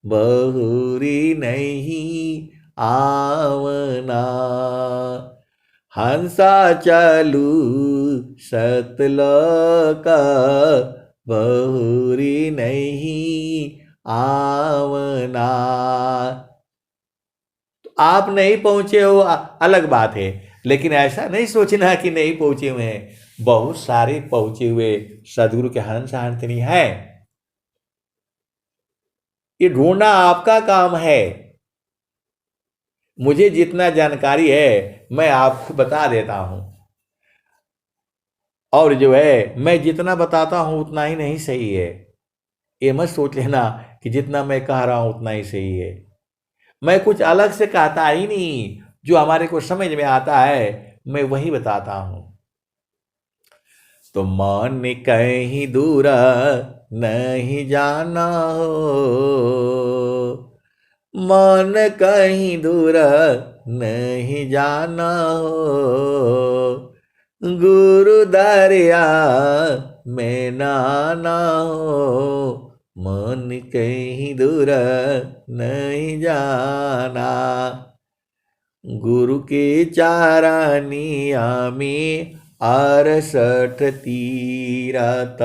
बहुरी नहीं आवना। हंसा चलू सतलोक, बहुरी नहीं आवना। तो आप नहीं पहुंचे हो अलग बात है, लेकिन ऐसा नहीं सोचना कि नहीं पहुंचे हुए हैं। बहुत सारे पहुंचे हुए सदगुरु के हंस हंसनी है। ये ढूंढना आपका काम है। मुझे जितना जानकारी है मैं आपको बता देता हूं, और जो है मैं जितना बताता हूं उतना ही नहीं सही है। ये मत सोच लेना कि जितना मैं कह रहा हूं उतना ही सही है। मैं कुछ अलग से कहता ही नहीं, जो हमारे को समझ में आता है मैं वही बताता हूं। तो मन कहीं दूर नहीं जाना हो, मन कहीं दूर नहीं जाना हो। गुरु दरिया में नाना हो, मन कहीं दूर नहीं जाना। गुरु के चारानिया में 68 तीरथ,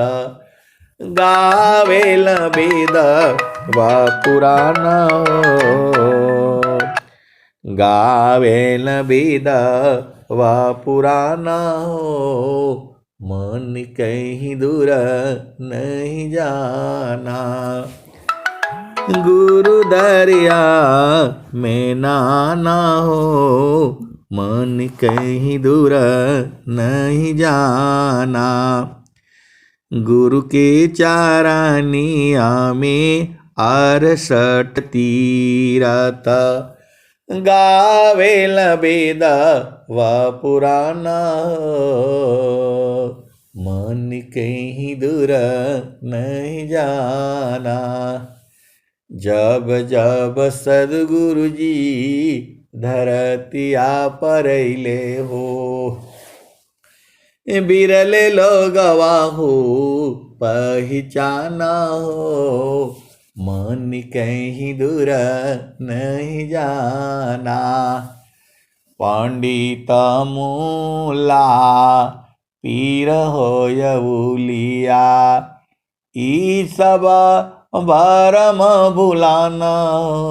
गावेल वेद व पुराण हो। गावेल वेद व पुराण हो, मन कहीं दूर नहीं जाना। गुरु दरिया में नाना हो, मन कहीं दूर नहीं जाना। गुरु के चारानिया में 68 तीरथ, गावेल वेद व पुराण हो, मन कहीं दूर नहीं जाना। जब जब सदगुरु जी धरतिया पर अइले हो, बिरले लोगवा हो पहचाना हो, मन कहीं दूर नहीं जाना। पंडित मूला पीर हो यवुलिया, ई सब भरम भुलाना हो,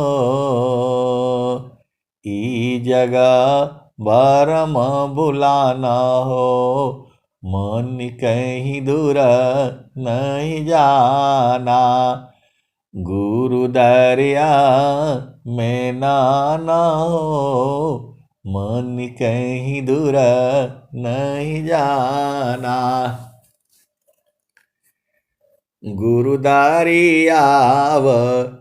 ई जगह भरम भुलाना हो, मन कहीं दूर नहीं जाना। गुरु दरिया में नाना हो, मन कहीं दूर नहीं जाना। गुरु दरियाव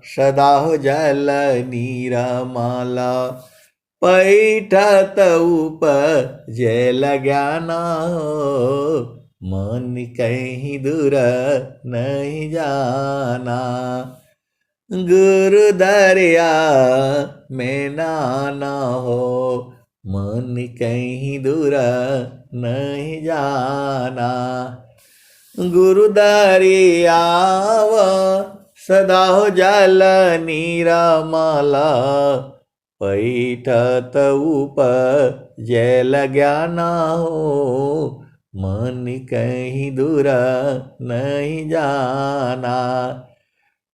सदा हो जल नीरमल, पैठत उपजल ज्ञाना हो, मन कहीं दूर नहीं जाना। गुरु दरिया में नाना हो, मन कहीं दूर नहीं जाना। गुरु दरियाव सदा हो जल निरमल, पैठत उपजल ज्ञान हो, मन कहीं दूर नहीं जाना।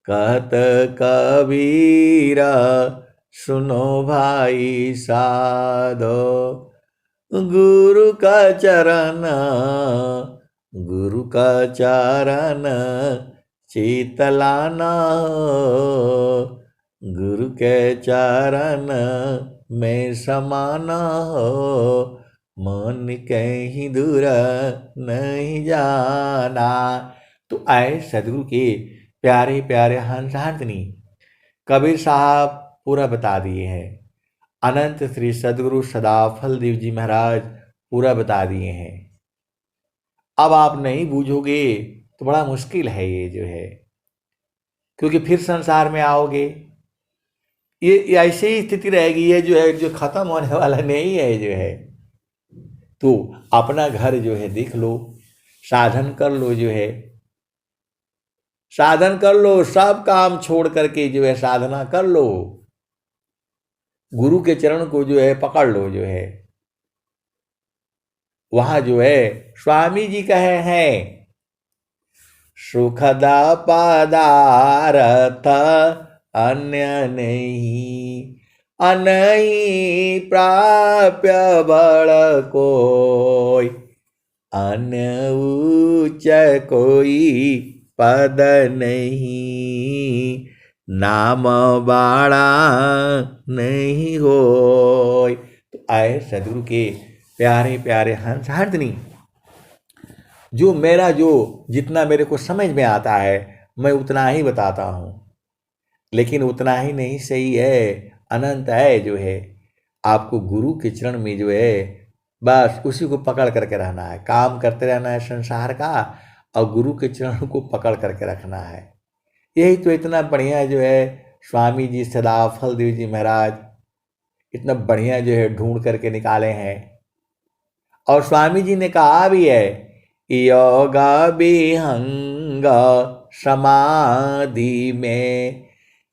कहत कबीरा सुनो भाई साधो, गुरु का चरण शीतलाना हो, गुरु के चरण में समाना हो, मन कहीं दूर नहीं जाना। तो आए सदगुरु के प्यारे प्यारे हंसांतनी कबीर साहब पूरा बता दिए हैं। अनंत श्री सदगुरु सदाफल देव जी महाराज पूरा बता दिए हैं। अब आप नहीं बूझोगे तो बड़ा मुश्किल है ये जो है, क्योंकि फिर संसार में आओगे ये ऐसे ही स्थिति रहेगी। ये जो है जो खत्म होने वाला नहीं है जो है। तो अपना घर जो है देख लो, साधन कर लो जो है, साधन कर लो, सब काम छोड़ करके जो है साधना कर लो, गुरु के चरण को जो है पकड़ लो जो है। वहां जो है स्वामी जी कहे हैं, सुखदा पदार्थ अन्य नहीं, अनही प्राप्य बड़ कोई, अन्य उच्च कोई पद नहीं, नाम बाड़ा नहीं होय। तो आए सदगुरु के प्यारे प्यारे हंसहर्दनी, जो मेरा जो जितना मेरे को समझ में आता है मैं उतना ही बताता हूँ, लेकिन उतना ही नहीं सही है, अनंत है जो है। आपको गुरु के चरण में जो है बस उसी को पकड़ करके रहना है, काम करते रहना है संसार का, और गुरु के चरण को पकड़ करके रखना है। यही तो इतना बढ़िया जो है स्वामी जी सदाफल देव जी महाराज इतना बढ़िया जो है ढूंढ करके निकाले हैं। और स्वामी जी ने कहा भी है, योग विहंग समाधि में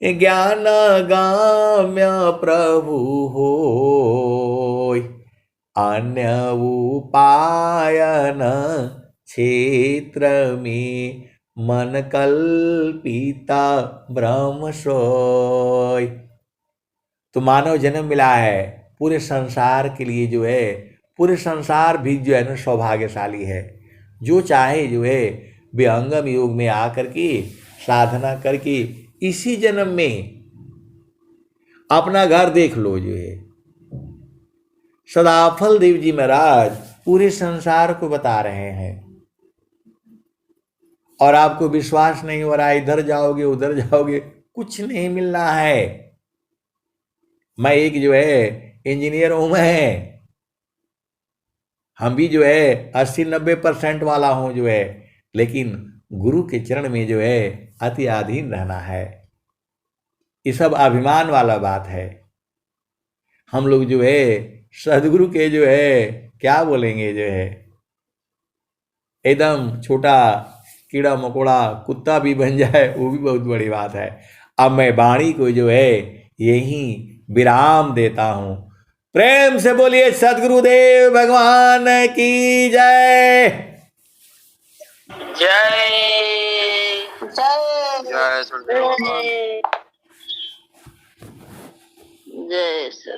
ज्ञान गाम्य प्रभु होय, अन्य उपायन क्षेत्र में मन कल्पिता ब्रह्म सोय। तो मानव जन्म मिला है पूरे संसार के लिए जो है, पूरे संसार भी जो है ना सौभाग्यशाली है। जो चाहे जो है विहंगम योग में आकर के साधना करके इसी जन्म में अपना घर देख लो जो है। सदाफल देव जी महाराज पूरे संसार को बता रहे हैं, और आपको विश्वास नहीं हो रहा है, इधर जाओगे उधर जाओगे कुछ नहीं मिलना है। मैं एक जो है इंजीनियर हूं, मैं हम भी जो है 80-90% वाला हूं जो है, लेकिन गुरु के चरण में जो है अति अधीन रहना है। ये सब अभिमान वाला बात है। हम लोग जो है सदगुरु के जो है क्या बोलेंगे जो है, एकदम छोटा कीड़ा मकोड़ा कुत्ता भी बन जाए वो भी बहुत बड़ी बात है। अब मैं वाणी को जो है यही विराम देता हूं। प्रेम से बोलिए सदगुरुदेव भगवान की जय। जय जय जय सर।